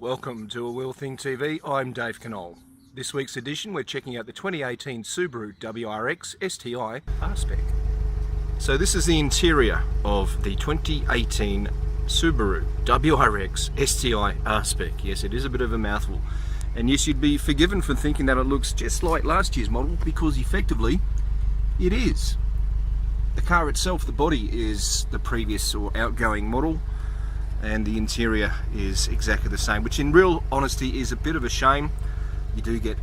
Welcome to A Wheel Thing TV, I'm Dave Knoll. This week's edition we're checking out the 2018 Subaru WRX STi R-Spec. So this is the interior of the 2018 Subaru WRX STi R-Spec. Yes, it is a bit of a mouthful. And yes, you'd be forgiven for thinking that it looks just like last year's model, because effectively it is. The car itself, the body, is the previous or outgoing model, and the interior is exactly the same, which in real honesty is a bit of a shame. You do get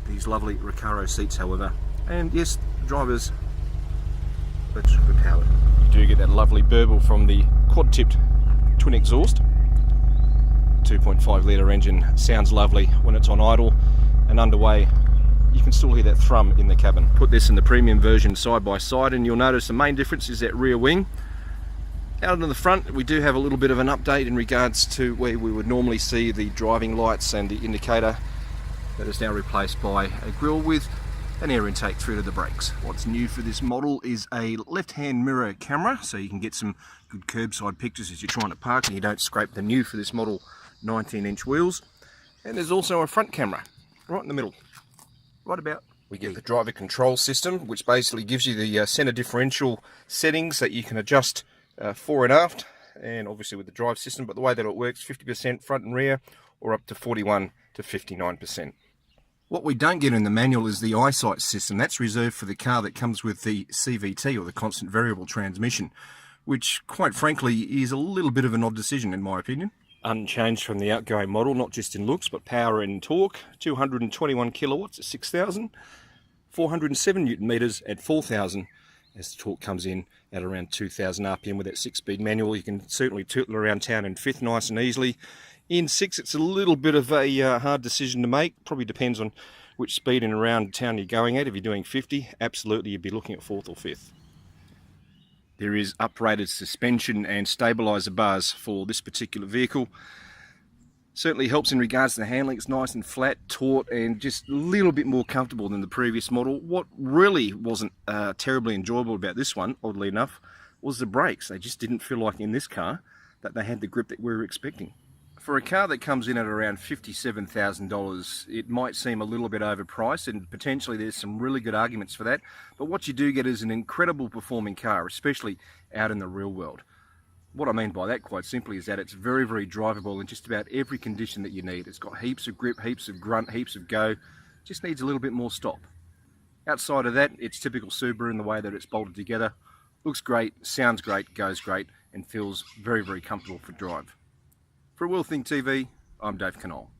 these lovely Recaro seats, however, and yes, the driver's electrically powered. You do get that lovely burble from the quad-tipped twin exhaust. 2.5 litre engine sounds lovely when it's on idle, and underway you can still hear that thrum in the cabin. Put this in the premium version side by side and you'll notice the main difference is that rear wing. Out in the front we do have a little bit of an update in regards to where we would normally see the driving lights and the indicator. That is now replaced by a grille with an air intake through to the brakes. What's new for this model is a left-hand mirror camera, so you can get some good curbside pictures as you're trying to park and you don't scrape the new for this model 19-inch wheels. And there's also a front camera right in the middle, right about. We get the driver control system, which basically gives you the center differential settings that you can adjust fore and aft, and obviously with the drive system, but the way that it works, 50% front and rear, or up to 41 to 59%. What we don't get in the manual is the eyesight system. That's reserved for the car that comes with the CVT, or the constant variable transmission, which quite frankly is a little bit of an odd decision in my opinion. Unchanged from the outgoing model, not just in looks but power and torque. 221 kilowatts at 6,000, 407 newton meters at 4,000, as the torque comes in at around 2,000 RPM with that 6-speed manual. You can certainly tootle around town in fifth nice and easily. In six, it's a little bit of a hard decision to make. Probably depends on which speed and around town you're going at. If you're doing 50, absolutely you'd be looking at fourth or fifth. There is uprated suspension and stabilizer bars for this particular vehicle. Certainly helps in regards to the handling. It's nice and flat, taut, and just a little bit more comfortable than the previous model. What really wasn't terribly enjoyable about this one, oddly enough, was the brakes. They just didn't feel like in this car that they had the grip that we were expecting. For a car that comes in at around $57,000, it might seem a little bit overpriced, and potentially there's some really good arguments for that. But what you do get is an incredible performing car, especially out in the real world. What I mean by that, quite simply, is that it's very, very drivable in just about every condition that you need. It's got heaps of grip, heaps of grunt, heaps of go. Just needs a little bit more stop. Outside of that, it's typical Subaru in the way that it's bolted together. Looks great, sounds great, goes great, and feels very, very comfortable for drive. For A Wheel Thing TV, I'm Dave Knoll.